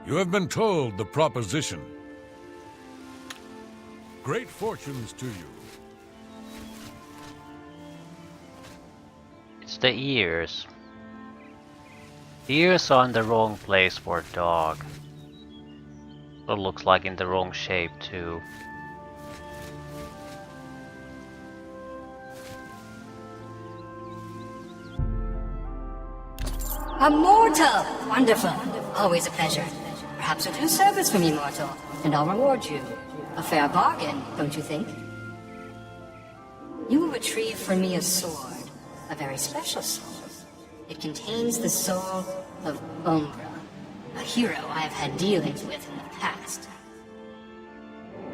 You have been told the proposition. Great fortunes to you. It's the ears. The ears are in the wrong place for a dog. It looks like in the wrong shape too. A mortal! Wonderful. Always a pleasure. Perhaps you'll do service for me, mortal, and I'll reward you. A fair bargain, don't you think? You will retrieve for me a sword. A very special sword. It contains the soul of Umbra, a hero I have had dealings with in the past.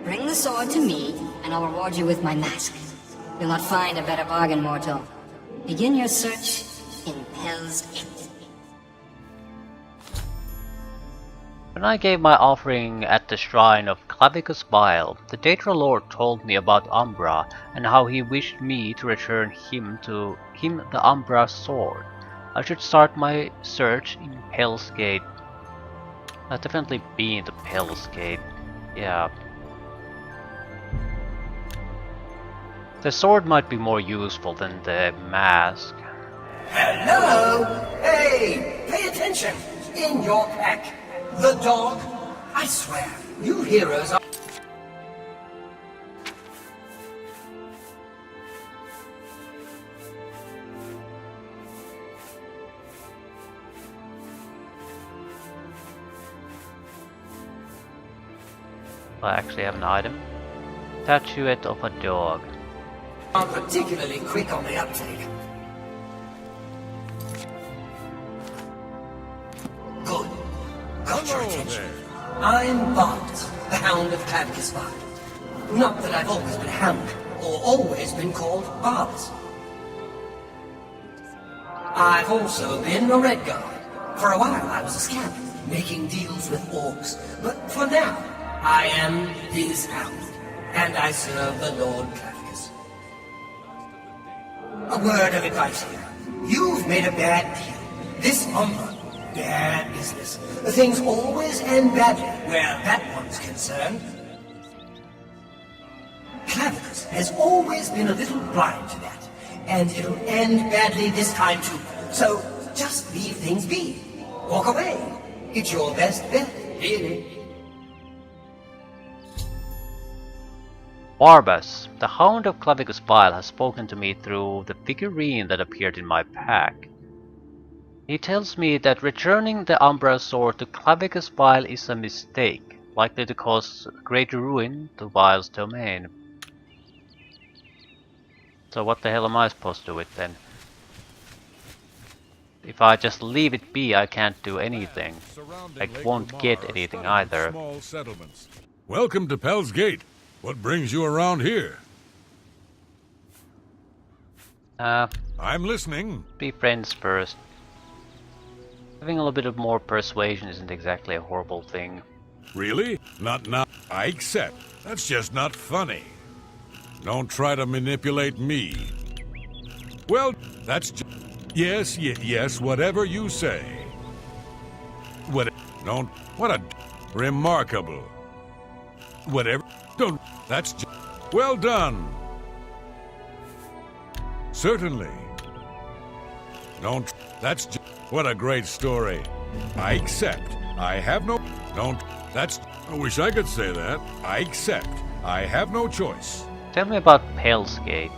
Bring the sword to me, and I'll reward you with my mask. You'll not find a better bargain, mortal. Begin your search in Hell's Gate. When I gave my offering at the shrine of Clavicus Vile, the Daedra Lord told me about Umbra and how he wished me to return him the Umbra sword. I should start my search in Hell's Gate. I've definitely been to Hell's Gate. Yeah. The sword might be more useful than the mask. Hello! Hey! Pay attention! In your pack, the dog. I swear, you heroes are... I actually have an item. Statuette of a dog. Aren't particularly quick on the uptake. Good. Got your attention. I'm Barnes, the Hound of Clavicus Vile. Not that I've always been hound, or always been called Barnes. I've also been a Red Guard. For a while I was a scamp, making deals with orcs. But for now, I am his hound, and I serve the Lord Clavicus. A word of advice here. You've made a bad deal. This Umbra, bad business. Things always end badly where that one's concerned. Clavicus has always been a little blind to that, and it'll end badly this time too. So just leave things be. Walk away. It's your best bet, really. Barbas, the Hound of Clavicus Vile, has spoken to me through the figurine that appeared in my pack. He tells me that returning the Umbra sword to Clavicus Vile is a mistake, likely to cause great ruin to Vile's domain. So what the hell am I supposed to do with then? If I just leave it be, I can't do anything. I won't get anything either. Welcome to Pell's Gate. What brings you around here? I'm listening. Be friends first. Having a little bit of more persuasion isn't exactly a horrible thing. Really? Not now. I accept. That's just not funny. Don't try to manipulate me. Well, that's just... Yes, whatever you say. What a... Remarkable. Whatever... Don't... That's just... Well done. Certainly. Don't... That's just... What a great story. I accept. I have no... Don't... That's... I wish I could say that. I accept. I have no choice. Tell me about Hell's Gate.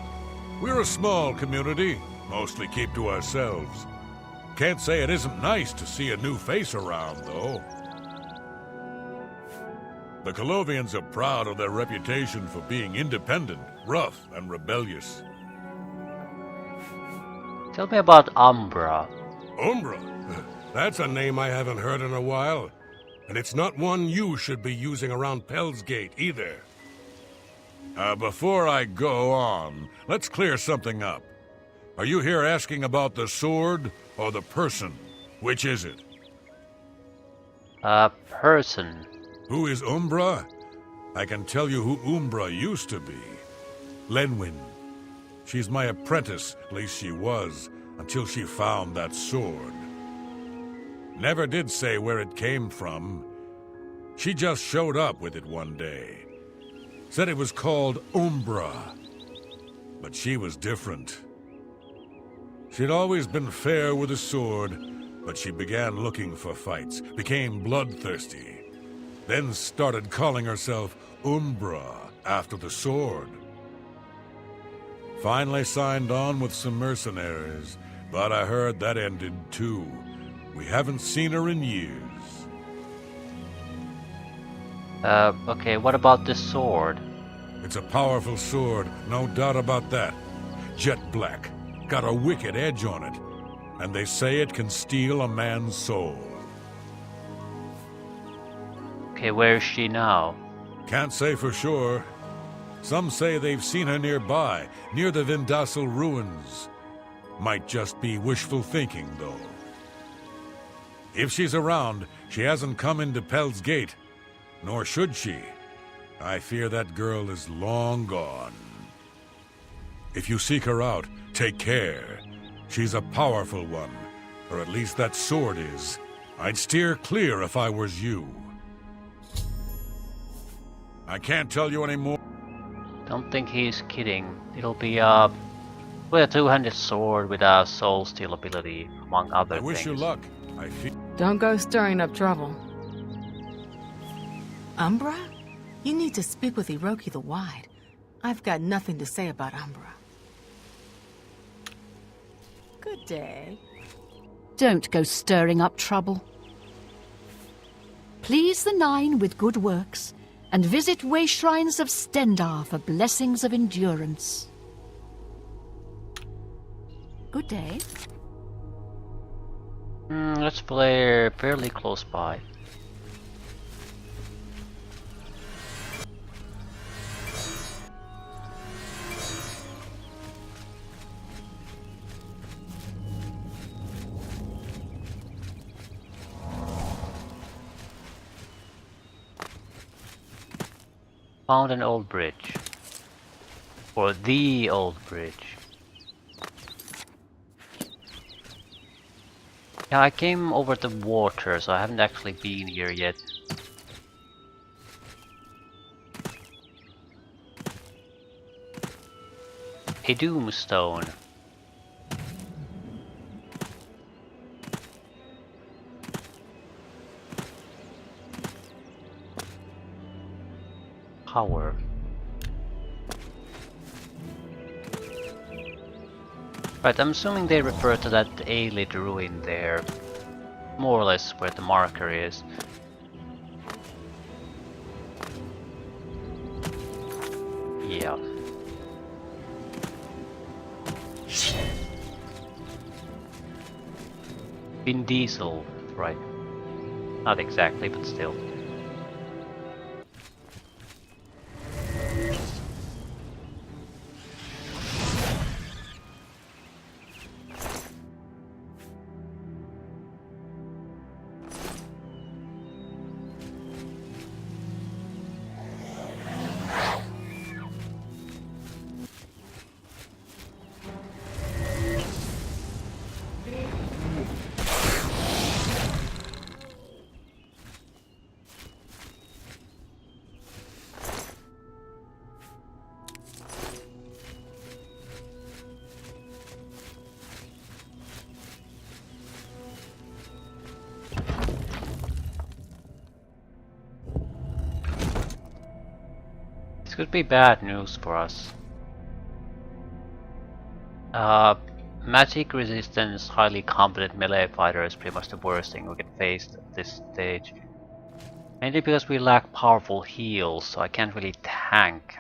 We're a small community. Mostly keep to ourselves. Can't say it isn't nice to see a new face around, though. The Colovians are proud of their reputation for being independent, rough, and rebellious. Tell me about Umbra. Umbra? That's a name I haven't heard in a while. And it's not one you should be using around Pell's Gate, either. Before I go on, let's clear something up. Are you here asking about the sword or the person? Which is it? Person. Who is Umbra? I can tell you who Umbra used to be. Lenwyn. She's my apprentice, at least she was, until she found that sword. Never did say where it came from. She just showed up with it one day. Said it was called Umbra. But she was different. She'd always been fair with a sword, but she began looking for fights, became bloodthirsty, then started calling herself Umbra after the sword. Finally signed on with some mercenaries, but I heard that ended too. We haven't seen her in years. Okay, what about this sword? It's a powerful sword, no doubt about that. Jet black, got a wicked edge on it, and they say it can steal a man's soul. Okay, where is she now? Can't say for sure. Some say they've seen her nearby, near the Vindasal ruins. Might just be wishful thinking, though. If she's around, she hasn't come into Pell's Gate. Nor should she. I fear that girl is long gone. If you seek her out, take care. She's a powerful one, or at least that sword is. I'd steer clear if I was you. I can't tell you any more. Don't think he's kidding. It'll be with a two-handed sword with a soul steal ability, among other I things. wish you luck. I feel. Don't go stirring up trouble. Umbra? You need to speak with Hiroki the Wide. I've got nothing to say about Umbra. Good day. Don't go stirring up trouble. Please the Nine with good works, and visit way shrines of Stendar for blessings of endurance. Good day. Let's play fairly close by. Found an old bridge. Or the old bridge. Yeah, I came over the water, so I haven't actually been here yet. A Doomstone. Power. Right, I'm assuming they refer to that Aelid ruin there. More or less where the marker is. Yeah. Vin Diesel, right. Not exactly, but still. Could be bad news for us. Magic resistance, highly competent melee fighter is pretty much the worst thing we can face at this stage. Mainly because we lack powerful heals, so I can't really tank.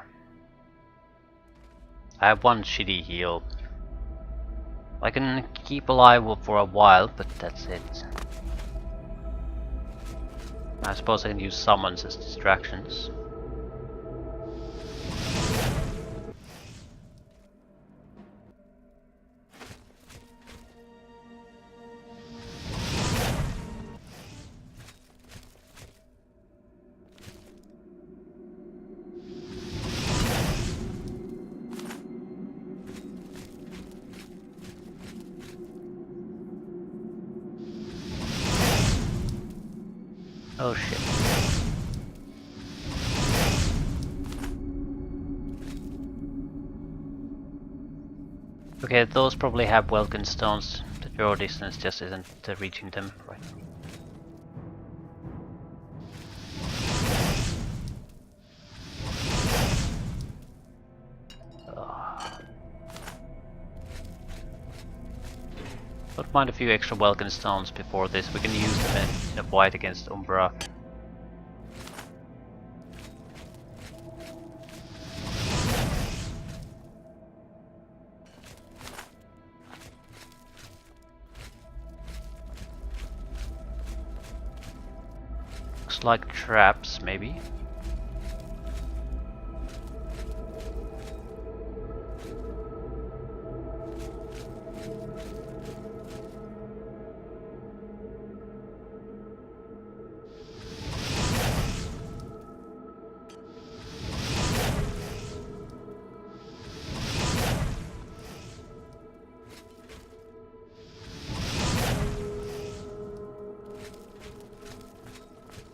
I have one shitty heal. I can keep alive for a while, but that's it. I suppose I can use summons as distractions. Oh shit. Okay, those probably have Welkin stones. The draw distance just isn't reaching them. Right. Don't mind a few extra Welkin stones before this. We can use them in a fight against Umbra. Looks like traps, maybe.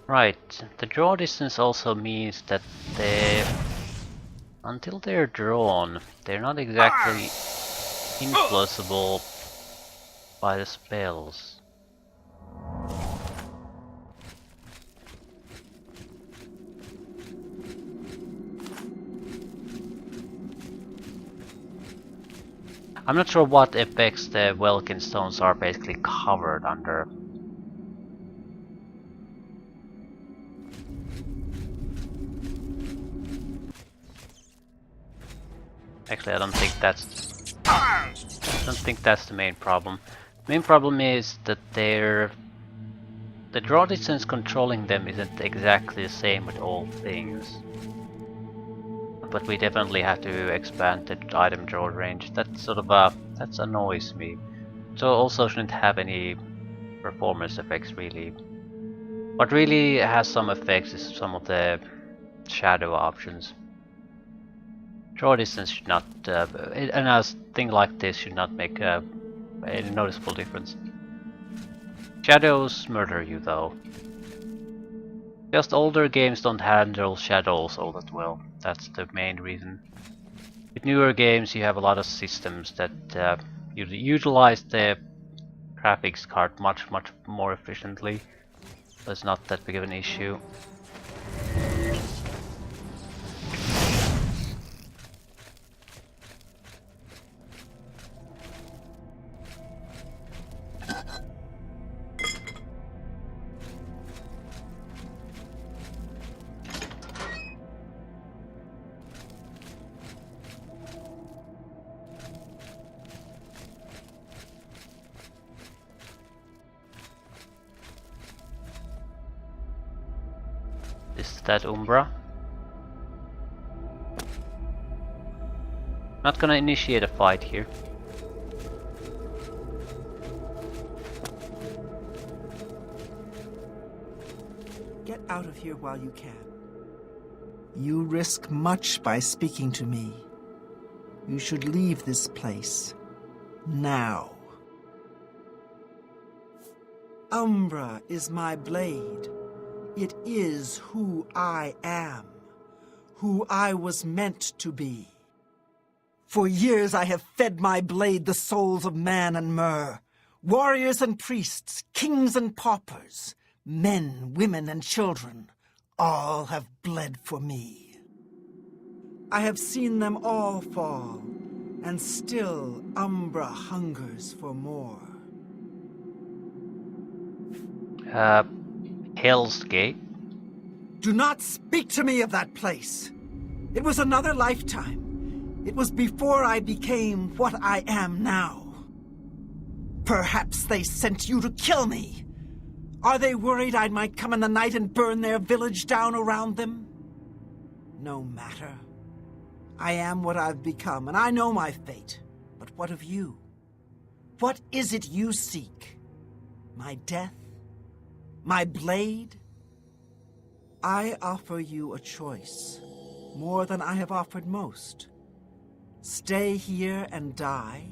Right, the draw distance also means that until they're drawn, they're not exactly influenceable by the spells. I'm not sure what effects the Welkin stones are basically covered under. Actually, I don't think that's the main problem. The main problem is that the draw distance controlling them isn't exactly the same with all things. But we definitely have to expand the item draw range. That sort of that annoys me. So also shouldn't have any performance effects really. What really has some effects is some of the shadow options. Draw distance should not, and a thing like this should not make a noticeable difference. Shadows murder you though. Just older games don't handle shadows all that well. That's the main reason. With newer games you have a lot of systems that utilize the graphics card much more efficiently. So it's not that big of an issue. Is that Umbra? Not gonna initiate a fight here. Get out of here while you can. You risk much by speaking to me. You should leave this place. Now. Umbra is my blade. It is who I am. Who I was meant to be. For years I have fed my blade the souls of man and Mer. Warriors and priests, kings and paupers, men, women, and children, all have bled for me. I have seen them all fall, and still Umbra hungers for more. Hell's Gate? Do not speak to me of that place. It was another lifetime. It was before I became what I am now. Perhaps they sent you to kill me. Are they worried I might come in the night and burn their village down around them? No matter. I am what I've become, and I know my fate. But what of you? What is it you seek? My death? My blade? I offer you a choice, more than I have offered most. Stay here and die,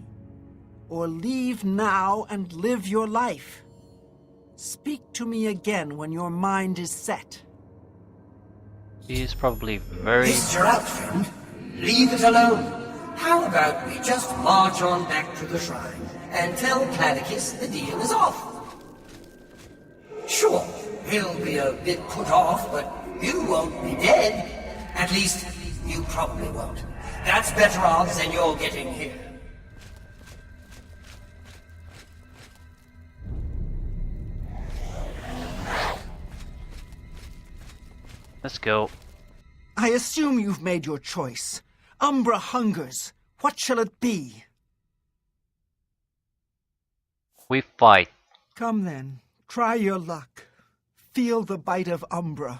or leave now and live your life. Speak to me again when your mind is set. He is probably very... Mr. Out, friend. Leave it alone. How about we just march on back to the shrine and tell Clavicus the deal is off? Sure, he'll be a bit put off, but you won't be dead. At least, you probably won't. That's better odds than you're getting here. Let's go. I assume you've made your choice. Umbra hungers. What shall it be? We fight. Come then, try your luck. Feel the bite of Umbra.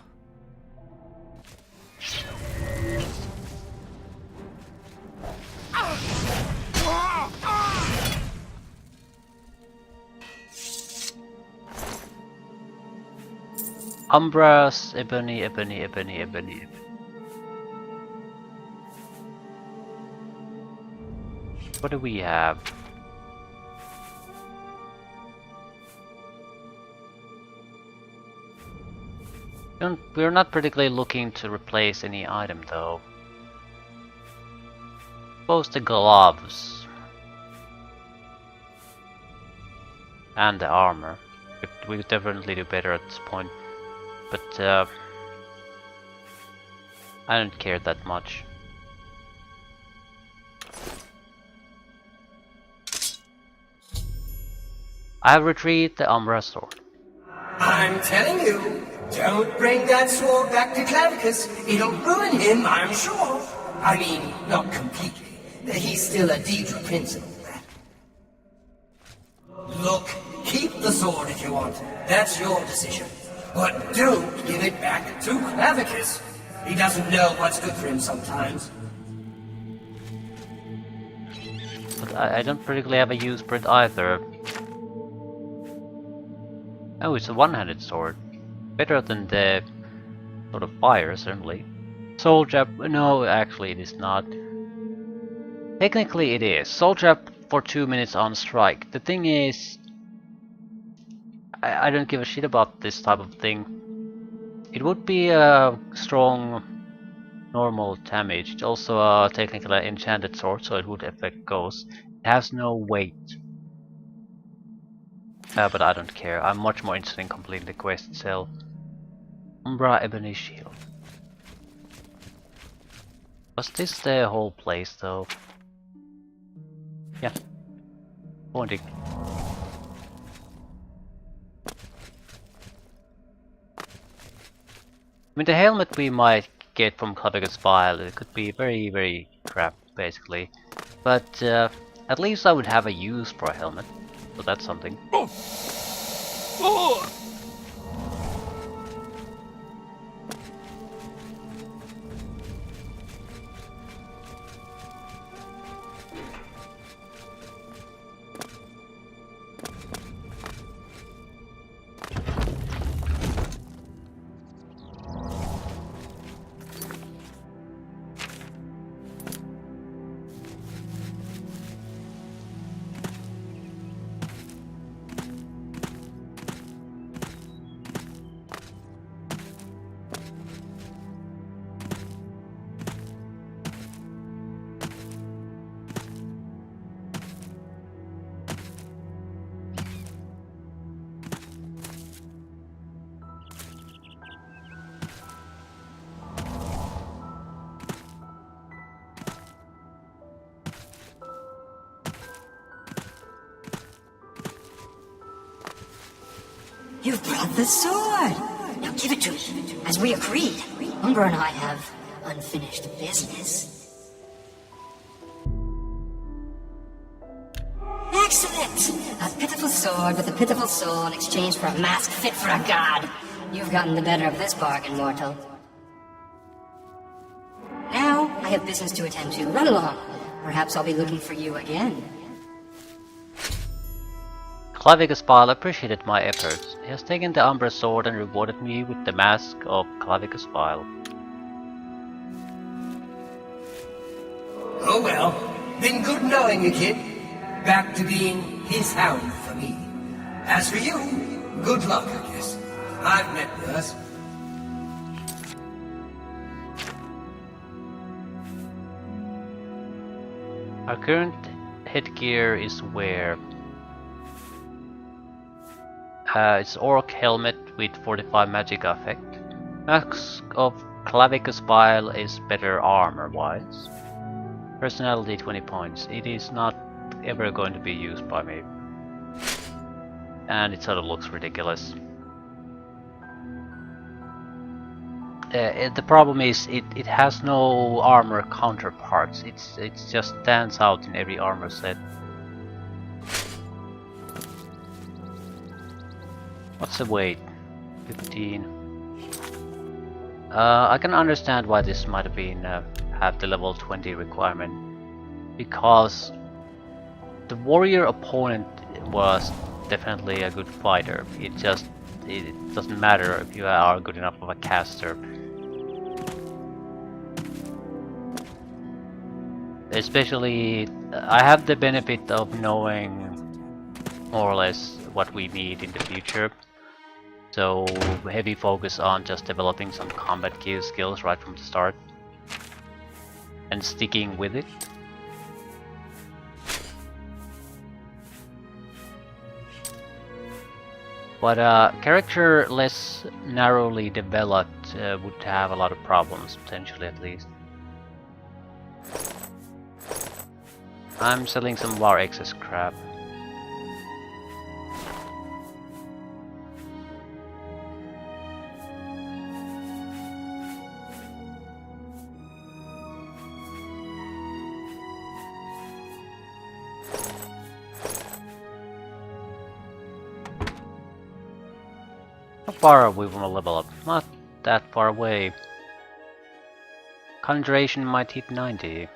Umbras, ebony. What do we have? We're not particularly looking to replace any item though. Suppose the gloves and the armor. We could definitely do better at this point, but I don't care that much. I have retrieved the Umbra sword. I'm telling you, don't bring that sword back to Clavicus. It'll ruin him, I'm sure. I mean, not completely. He's still a Daedra prince and all that. Look, keep the sword if you want. That's your decision. But don't give it back to Clavicus. He doesn't know what's good for him sometimes. But I don't particularly have a use for it either. Oh, it's a one-handed sword. Better than the sort of fire, certainly. Soul Jab... No, actually it is not. Technically it is. Soul Jab for 2 minutes on strike. The thing is... I don't give a shit about this type of thing. It would be a strong normal damage. It's also a technically enchanted sword, so it would affect ghosts. It has no weight. But I don't care. I'm much more interested in completing the quest itself. Umbra Ebony Shield. Was this the whole place though? Yeah. Pointing. I mean, the helmet we might get from Clavicus Vile, it could be very, very crap, basically. But at least I would have a use for a helmet, so that's something. You've brought the sword! Now give it to me, as we agreed. Umbra and I have unfinished business. Excellent! A pitiful sword with a pitiful soul in exchange for a mask fit for a god. You've gotten the better of this bargain, mortal. Now, I have business to attend to. Run along. Perhaps I'll be looking for you again. Clavicus Vile appreciated my efforts. He has taken the Umbra sword and rewarded me with the mask of Clavicus Vile. Oh well, been good knowing you, kid. Back to being his hound for me. As for you, good luck, I guess. I've met worse. Our current headgear is where? It's Orc helmet with 45 magic effect. Mask of Clavicus Vile is better armor-wise. Personality 20 points. It is not ever going to be used by me. And it sort of looks ridiculous. The problem is it has no armor counterparts. It just stands out in every armor set. What's the weight? 15. I can understand why this might have been have the level 20 requirement, because the warrior opponent was definitely a good fighter. It doesn't matter if you are good enough of a caster. Especially, I have the benefit of knowing more or less what we need in the future. So heavy focus on just developing some combat gear skills right from the start and sticking with it. But a character less narrowly developed would have a lot of problems, potentially at least. I'm selling some war excess crap. How far are we from a level up? Not that far away. Conjuration might hit 90.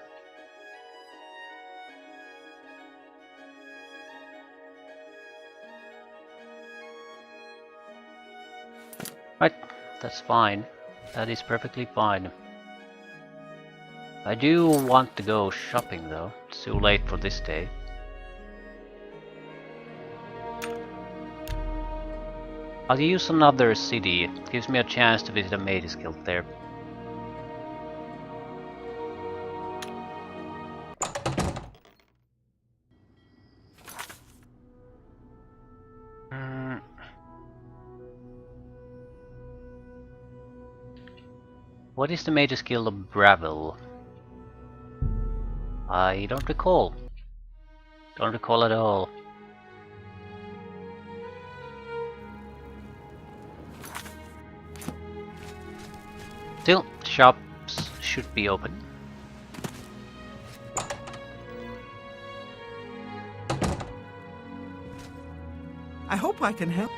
Right, that's fine. That is perfectly fine. I do want to go shopping though. It's too late for this day. I'll use another city. It gives me a chance to visit a Mage's Guild there. What is the Mage's Guild of Bravil? I don't recall. Don't recall at all. Still, shops should be open. I hope I can help.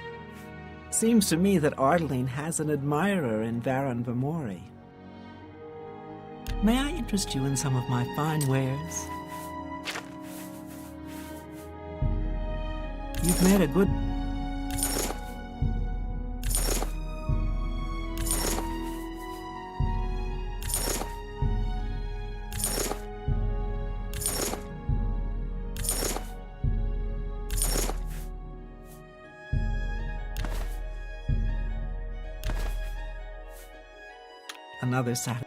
Seems to me that Ardeline has an admirer in Varan Vamori. May I interest you in some of my fine wares? You've made a good... Another Saturday.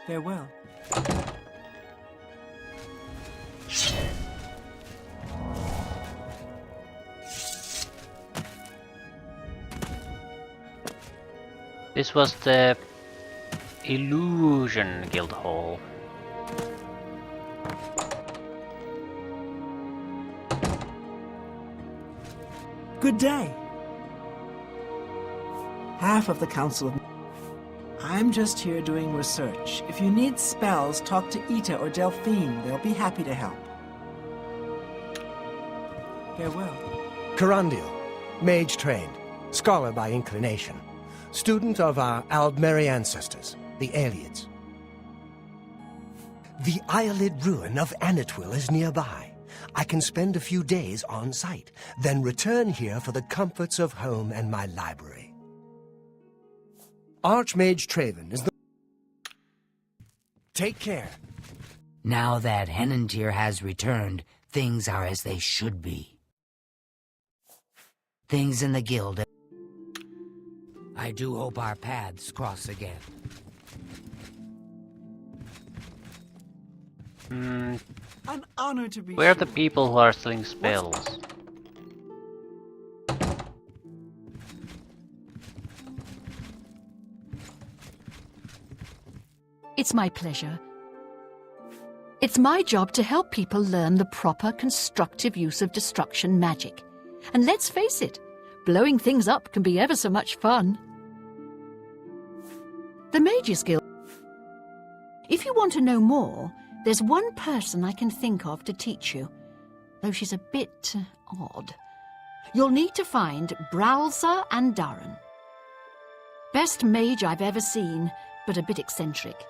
Farewell. This was the Illusion Guild Hall. Good day. Half of the Council of... I'm just here doing research. If you need spells, talk to Ita or Delphine. They'll be happy to help. Farewell. Carandial, mage trained, scholar by inclination, student of our Aldmeri ancestors, the Aelids. The Eyelid ruin of Anatwil is nearby. I can spend a few days on site, then return here for the comforts of home and my library. Archmage Traven is the... Take care. Now that Henantir has returned, things are as they should be. Things in the guild... I do hope our paths cross again. Hmm, An honor to be where are the sure. people who are selling spells? It's my pleasure. It's my job to help people learn the proper constructive use of destruction magic. And let's face it, blowing things up can be ever so much fun. The Mages Guild. If you want to know more, there's one person I can think of to teach you, though she's a bit odd. You'll need to find Browser and Darren. Best mage I've ever seen, but a bit eccentric.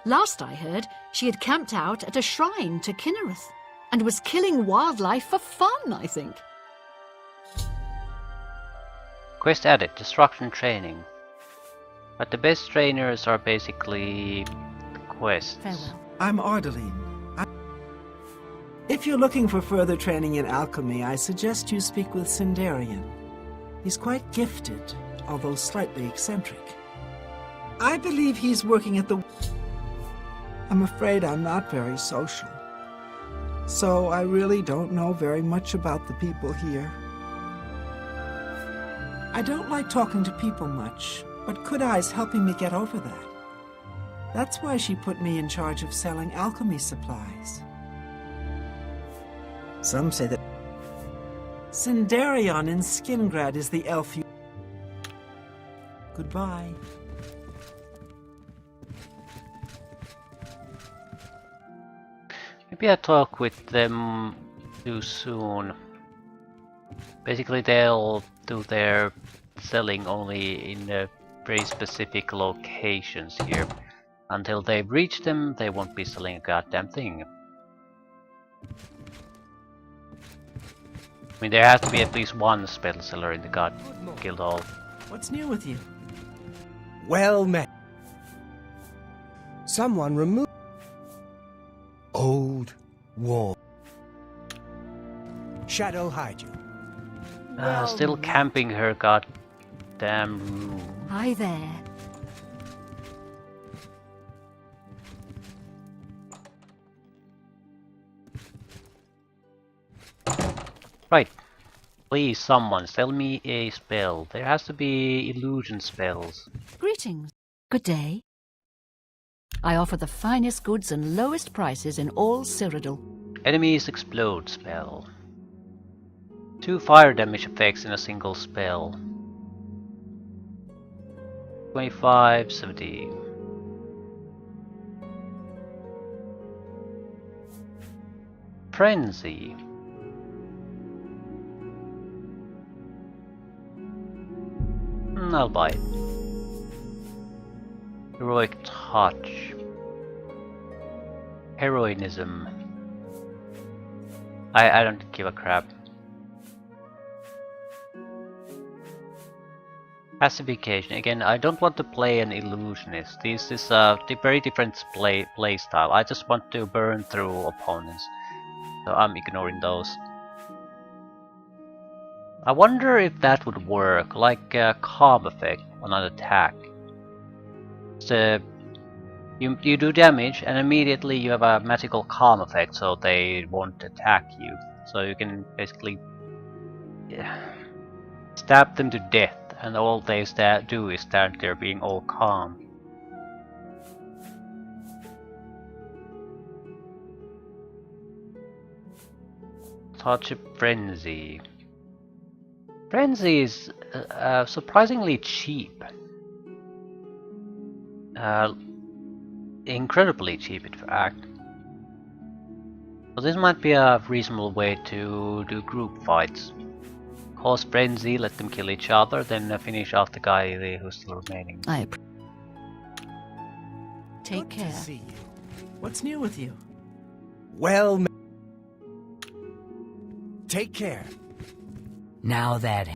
Last I heard, she had camped out at a shrine to Kinnereth and was killing wildlife for fun, I think. Quest added, destruction training. But the best trainers are basically quests. Farewell. I'm Ardeline. If you're looking for further training in alchemy, I suggest you speak with Sindarian. He's quite gifted, although slightly eccentric. I believe he's working at the... I'm afraid I'm not very social, so I really don't know very much about the people here. I don't like talking to people much, but Kudai's helping me get over that. That's why she put me in charge of selling alchemy supplies. Some say that Sindarion in Skingrad is the elf you... Goodbye. Maybe I talk with them too soon. Basically, they'll do their selling only in very specific locations here. Until they reach them, they won't be selling a goddamn thing. I mean, there has to be at least one spell seller in the God Guild Hall. What's new with you? Well met. Someone removed... Old wall. Shadow hide you. Still camping her goddamn room. Hi there. Right. Please, someone, sell me a spell. There has to be illusion spells. Greetings. Good day. I offer the finest goods and lowest prices in all Cyrodiil. Enemies explode spell. 2 fire damage effects in a single spell. 25, 70. Frenzy. I'll buy it. Heroic touch. Heroism. I don't give a crap. Pacification. Again, I don't want to play an illusionist. This is a very different play style. I just want to burn through opponents. So I'm ignoring those. I wonder if that would work, like a calm effect on an attack. So you do damage and immediately you have a magical calm effect, so they won't attack you. So you can basically stab them to death, and all they do is stand there being all calm. Touch of Frenzy. Frenzy is surprisingly cheap. Incredibly cheap, in fact. So this might be a reasonable way to do group fights. Cause Frenzy, let them kill each other, then finish off the guy who's still remaining. Take Good care. to see you. What's new with you? Well met. Take care. Now that...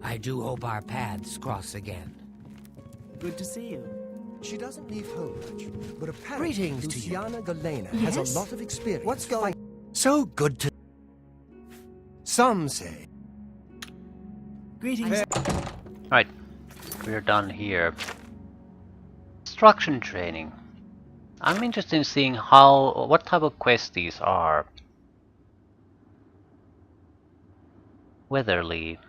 I do hope our paths cross again. Good to see you. She doesn't leave home much, but apparently Greetings to you. Luciana Galena Yes? has a lot of experience. What's going... So good to... Some say... Greetings. Right, we're done here. Destruction training. I'm interested in seeing what type of quests these are. Weatherly.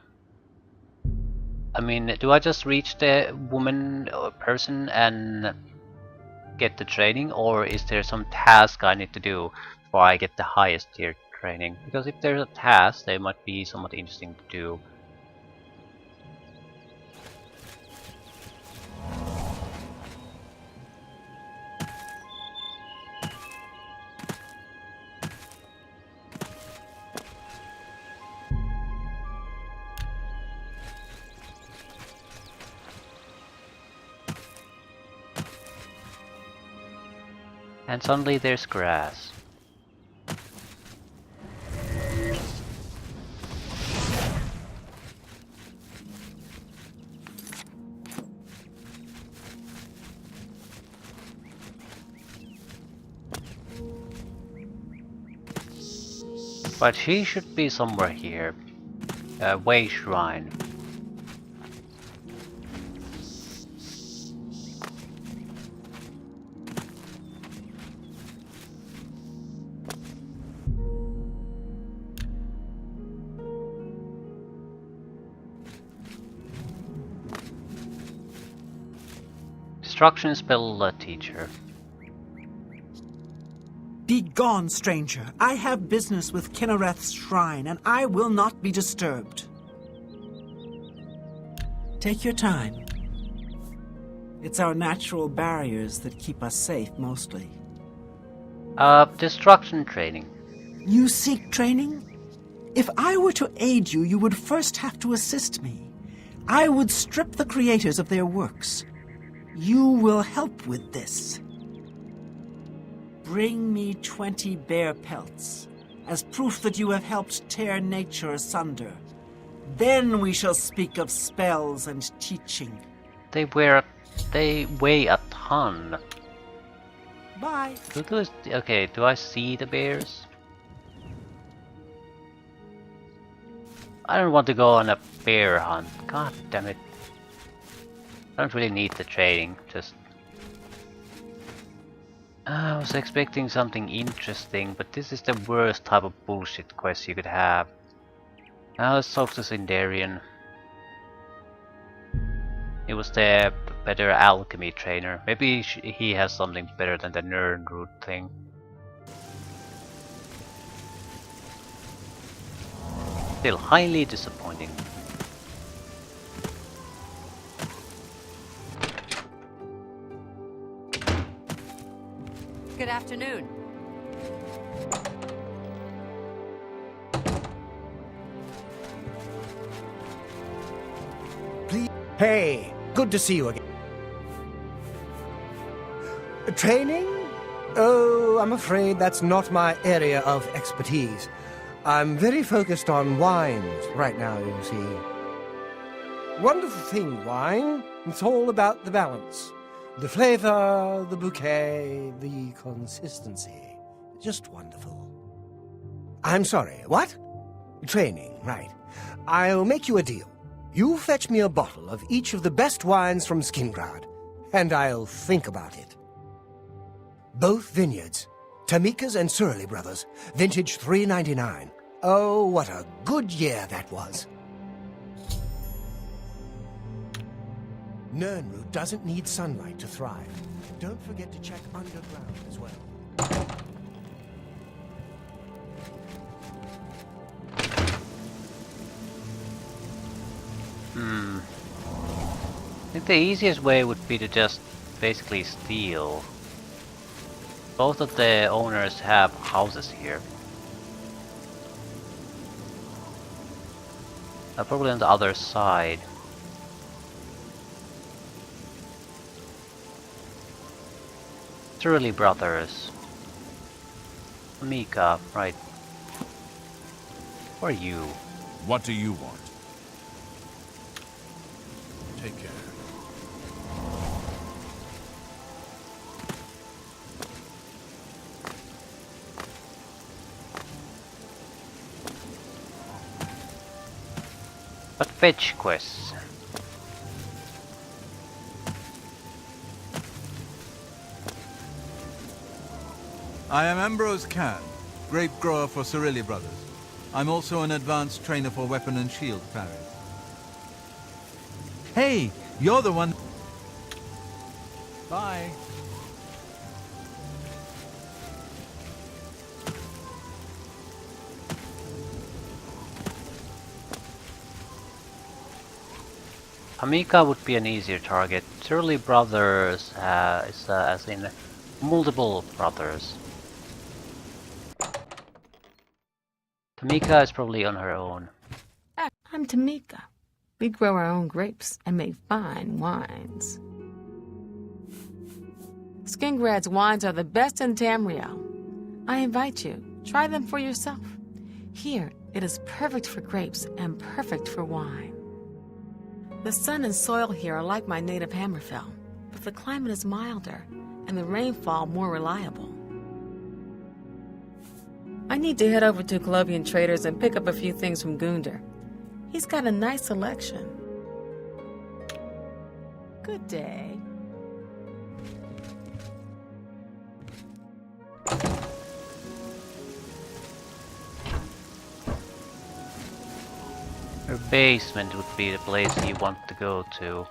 I mean, do I just reach the woman or person and get the training, or is there some task I need to do before I get the highest tier training? Because if there's a task, they might be somewhat interesting to do. And suddenly there's grass. But she should be somewhere here. Way Shrine. Destruction spell teacher. Be gone, stranger. I have business with Kinnereth's shrine, and I will not be disturbed. Take your time. It's our natural barriers that keep us safe, mostly. Destruction training. You seek training? If I were to aid you, you would first have to assist me. I would strip the creators of their works. You will help with this. Bring me 20 bear pelts, as proof that you have helped tear nature asunder. Then we shall speak of spells and teaching. They weigh a ton. Bye. Okay, do I see the bears? I don't want to go on a bear hunt. God damn it. I don't really need the training, just... I was expecting something interesting, but this is the worst type of bullshit quest you could have. Now let's talk to Sindarian. He was the better alchemy trainer. Maybe he has something better than the nerd root thing. Still highly disappointing. Good afternoon. Please. Hey, good to see you again. Training? Oh, I'm afraid that's not my area of expertise. I'm very focused on wines right now, you see. Wonderful thing, wine. It's all about the balance. The flavor, the bouquet, the consistency. Just wonderful. I'm sorry, what? Training, right. I'll make you a deal. You fetch me a bottle of each of the best wines from Skingrad, and I'll think about it. Both vineyards, Tamika's and Surly Brothers, vintage 399. Oh, what a good year that was. Nernroot doesn't need sunlight to thrive. Don't forget to check underground as well. I think the easiest way would be to just basically steal. Both of the owners have houses here. Probably on the other side. Surly Brothers. Mika, right. Or you. What do you want? Take care. But fetch quests. I am Ambrose Can, grape grower for Cerilli Brothers. I'm also an advanced trainer for weapon and shield parry. Hey, you're the one... Bye. Hamika would be an easier target. Surely brothers is as in multiple brothers. Tamika is probably on her own. I'm Tamika. We grow our own grapes and make fine wines. Skingrad's wines are the best in Tamriel. I invite you, try them for yourself. Here, it is perfect for grapes and perfect for wine. The sun and soil here are like my native Hammerfell, but the climate is milder and the rainfall more reliable. I need to head over to Colovian Traders and pick up a few things from Gunder. He's got a nice selection. Good day. Her basement would be the place you want to go to.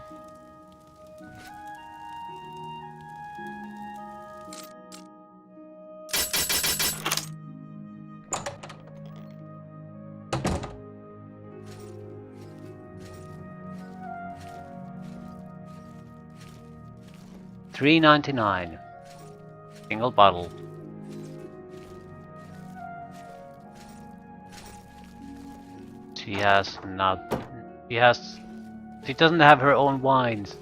$3.99. Single bottle. She has not. She doesn't have her own wines.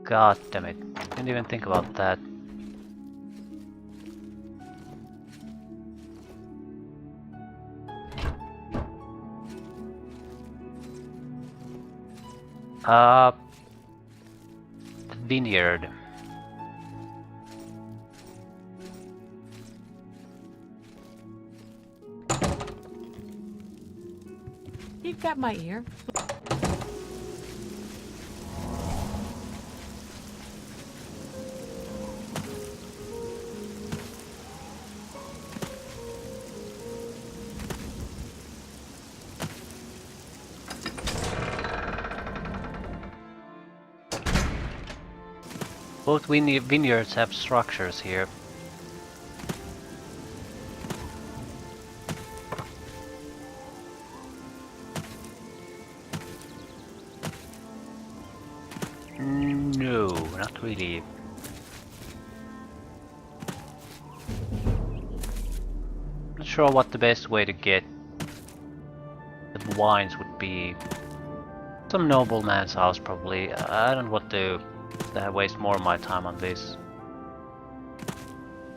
God damn it. Didn't even think about that. Vineyard. You've got my ear. Both vineyards have structures here. No, not really. Not sure what the best way to get the wines would be. Some nobleman's house probably. I don't want to waste more of my time on this.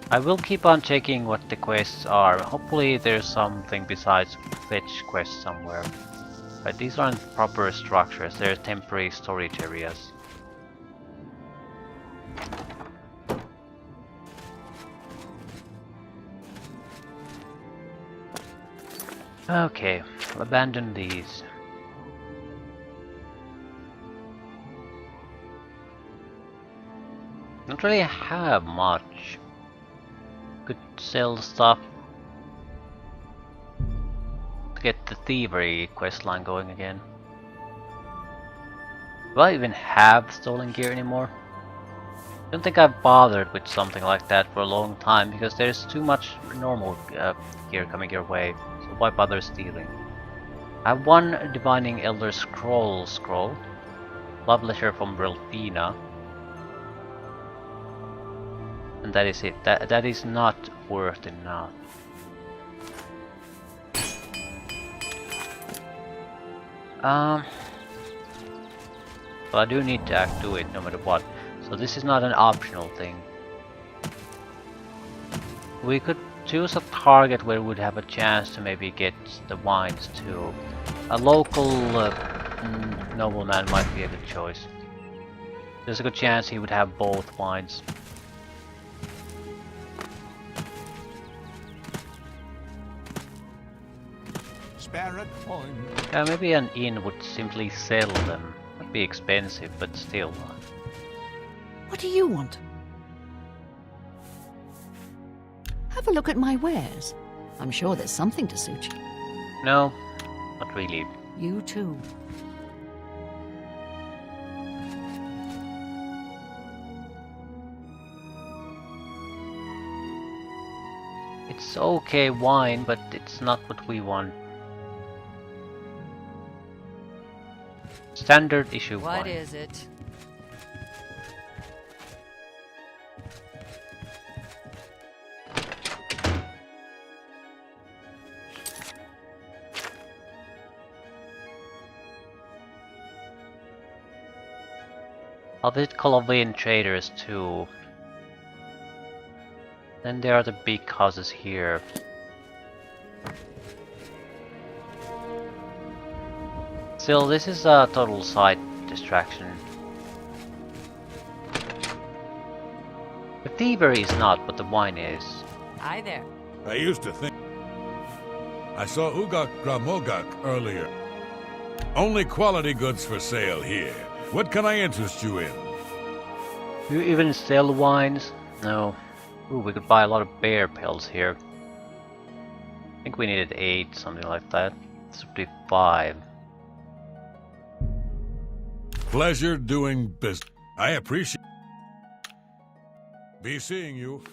I will keep on checking what the quests are. Hopefully there's something besides fetch quests somewhere. But these aren't proper structures, they're temporary storage areas. Okay, I'll abandon these. Don't really have much. Could sell stuff to get the thievery questline going again. Do I even have stolen gear anymore? I don't think I've bothered with something like that for a long time because there's too much normal gear coming your way, so why bother stealing? I have one Divining Elder Scroll, Love Letter from Relfina. And that is it. That is not worth enough. But I do need to do it no matter what. So this is not an optional thing. We could choose a target where we would have a chance to maybe get the wines to. A local nobleman might be a good choice. There's a good chance he would have both wines. spare a coin. Yeah, maybe an inn would simply sell them. Would be expensive, but still. What do you want? Have a look at my wares. I'm sure there's something to suit you. No, not really. You too. It's okay wine, but it's not what we want. Standard issue wine. What is it? I'll visit Colovian traders too. Then there are the big houses here. Still, this is a total side distraction. The thievery is not, but the wine is. Hi there. I used to think. I saw Ugak Gramogak earlier. Only quality goods for sale here. What can I interest you in? Do you even sell wines? No. Ooh, we could buy a lot of bear pelts here. I think we needed 8, something like that. This would be 5. Pleasure doing business. I appreciate. Be seeing you.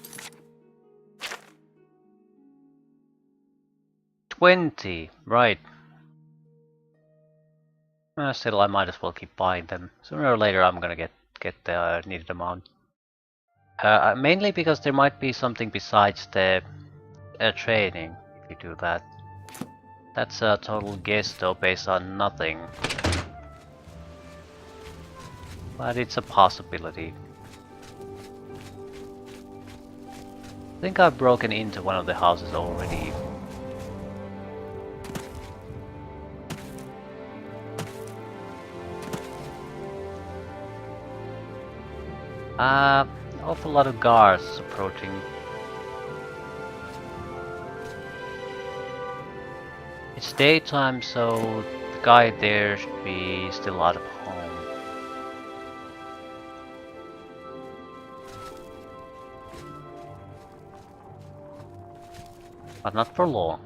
20, right. Still, I might as well keep buying them. Sooner or later, I'm gonna get the needed amount. Mainly because there might be something besides the training if you do that. That's a total guess though, based on nothing. But it's a possibility. I think I've broken into one of the houses already. Awful lot of guards approaching. It's daytime, so the guy there should be still out of home. But not for long.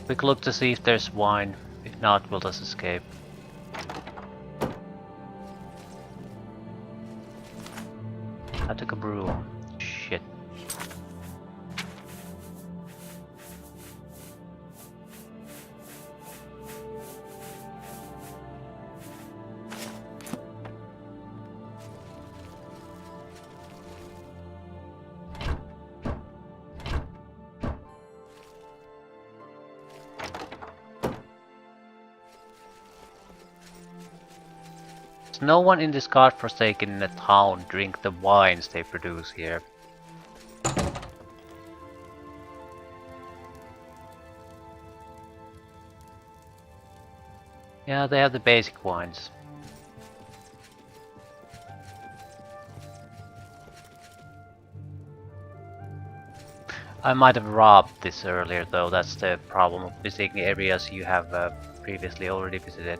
Quick look to see if there's wine. If not, we'll just escape. I took a brew. Shit. No one in this godforsaken town drink the wines they produce here. Yeah, they have the basic wines. I might have robbed this earlier though, that's the problem of visiting areas you have previously already visited.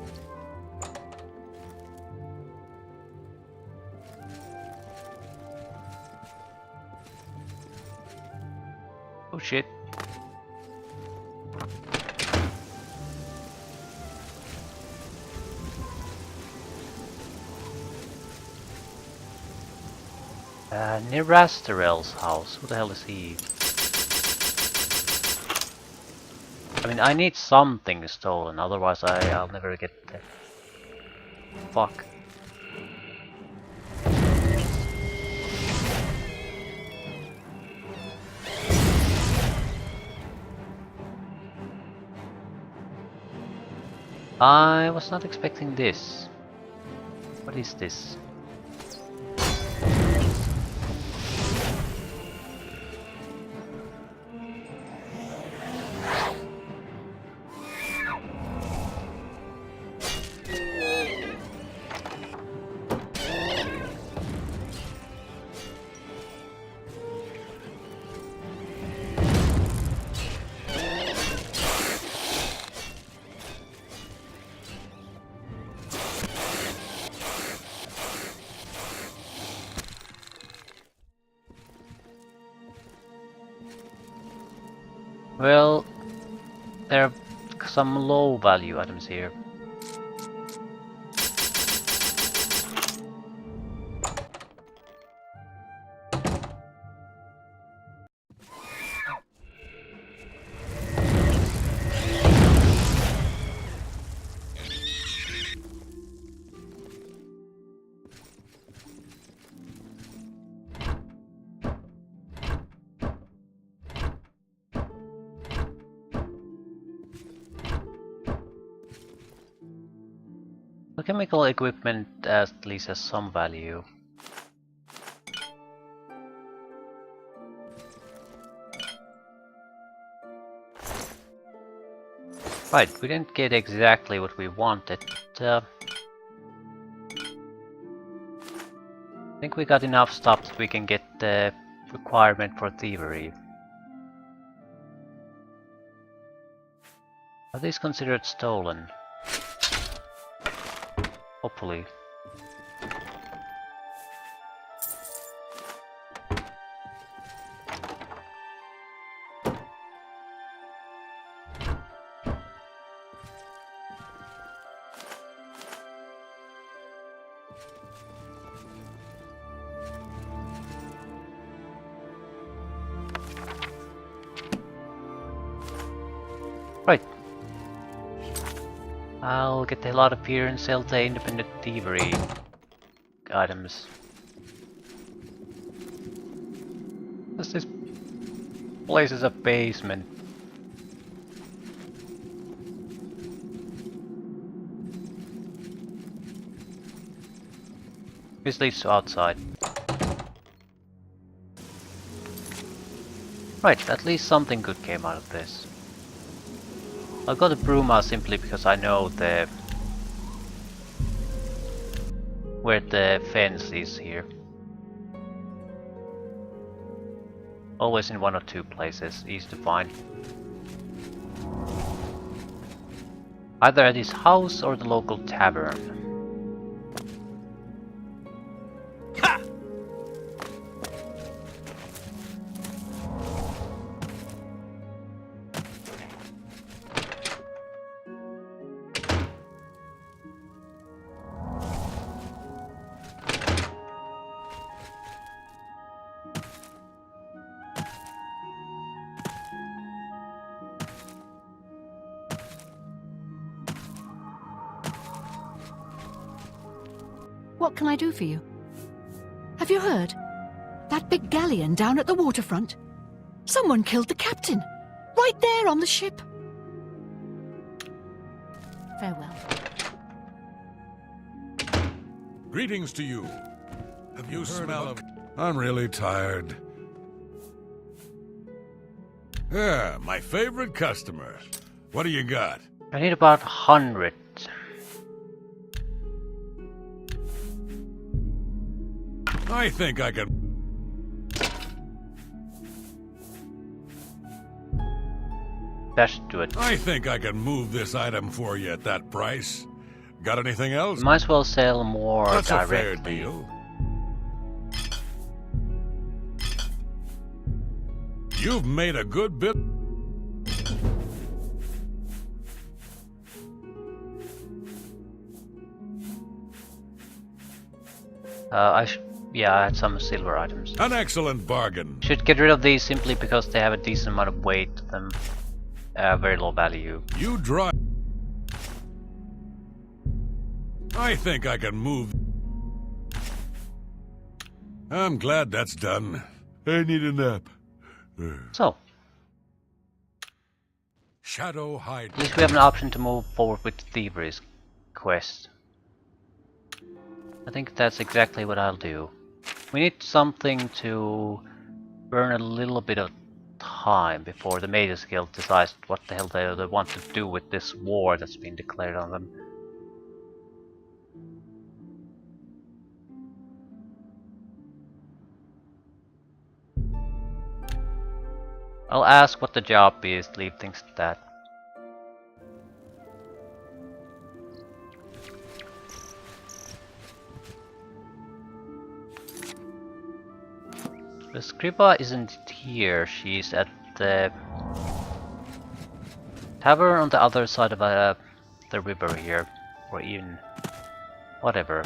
Oh shit. Near Rastarel's house. Who the hell is he? I mean, I need something stolen, otherwise I'll never get there. Fuck. I was not expecting this. What is this? Well, there are some low value items here. The chemical equipment at least has some value. Right, we didn't get exactly what we wanted. I think we got enough stuff that we can get the requirement for thievery. Are these considered stolen? Hopefully. Right. I'll get a lot of here and sell the independent thievery items. This place is a basement. This leads to outside. Right, at least something good came out of this. I got a Bruma simply because I know where the fence is here. Always in one or two places, easy to find. Either at his house or the local tavern. What can I do for you? Have you heard? That big galleon down at the waterfront? Someone killed the captain! Right there on the ship! Farewell. Greetings to you. Have you smelled? I'm really tired. Yeah, my favorite customer. What do you got? I need about 100. I think I can... That should do it. I think I can move this item for you at that price. Got anything else? Might as well sell more That's directly. a fair deal. You've made a good bit. Yeah, I had some silver items. An excellent bargain. Should get rid of these simply because they have a decent amount of weight to them. Very low value. You drive. I think I can move. I'm glad that's done. I need a nap. So, Shadow hide. at least we have an option to move forward with Thievery's quest. I think that's exactly what I'll do. We need something to burn a little bit of time before the Mages Guild decides what the hell they want to do with this war that's been declared on them. I'll ask what the job is, leave things to that. The Scriba isn't here, she's at the tavern on the other side of the river here, or even whatever.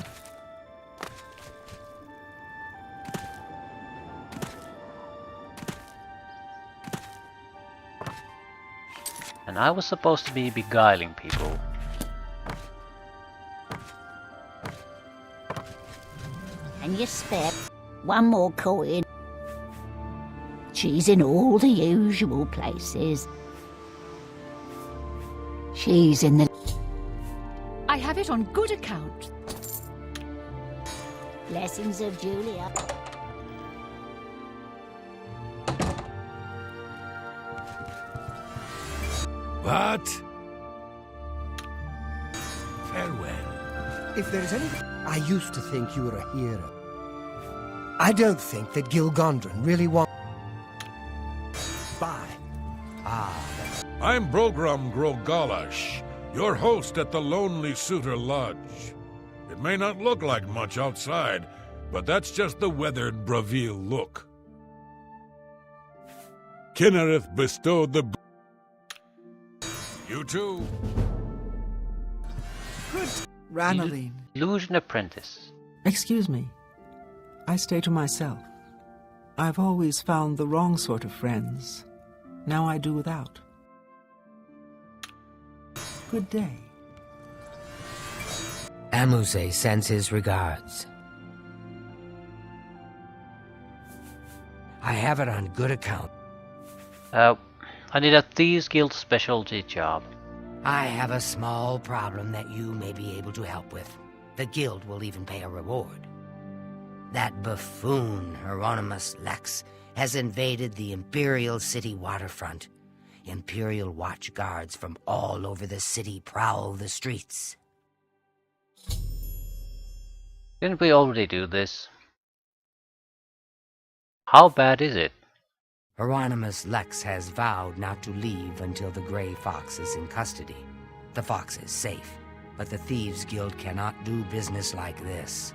And I was supposed to be beguiling people. And you spare one more coin. She's in all the usual places. She's in the... I have it on good account. Blessings of Julia. What? Farewell. If there's anything... I used to think you were a hero. I don't think that Gilgondrin really wants... Bye. I'm Brogram Grogalash, your host at the Lonely Suitor Lodge. It may not look like much outside, but that's just the weathered Bravil look. Kinnereth bestowed the... You too. Good. Ranoline. Illusion Apprentice. Excuse me. I stay to myself. I've always found the wrong sort of friends. Now I do without. Good day. Amuse sends his regards. I have it on good account. I need a Thieves Guild specialty job. I have a small problem that you may be able to help with. The guild will even pay a reward. That buffoon, Hieronymus Lex, has invaded the Imperial City waterfront. Imperial watch guards from all over the city prowl the streets. Didn't we already do this? How bad is it? Hieronymus Lex has vowed not to leave until the Grey Fox is in custody. The fox is safe, but the Thieves Guild cannot do business like this.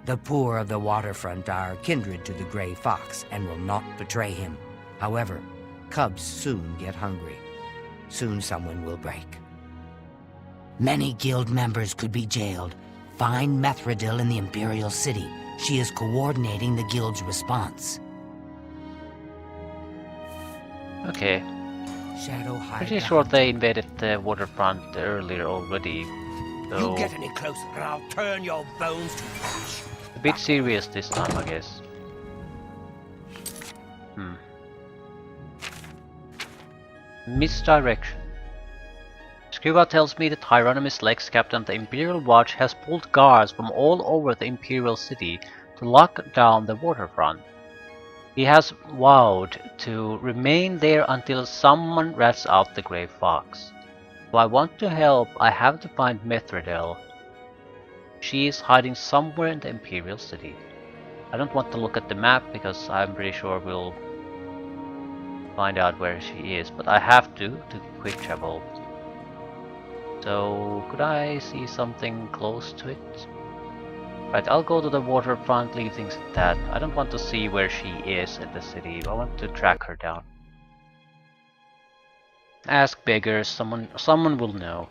The poor of the waterfront are kindred to the Grey Fox and will not betray him. However, cubs soon get hungry. Soon someone will break. Many guild members could be jailed. Find Methredil in the Imperial City. She is coordinating the guild's response. Okay. Shadow High. Pretty sure they invaded the waterfront earlier already. So You get any closer and I'll turn your bones to ash. a bit serious this time, I guess. Misdirection. Scuba tells me that Hieronymus Lex, captain of the Imperial Watch, has pulled guards from all over the Imperial City to lock down the waterfront. He has vowed to remain there until someone rats out the Grey Fox. If I want to help, I have to find Methredil. She is hiding somewhere in the Imperial City. I don't want to look at the map because I'm pretty sure we'll find out where she is, but I have to quick travel. So, could I see something close to it? Right, I'll go to the waterfront, leave things at that. I don't want to see where she is in the city. I want to track her down. Ask beggars, someone will know.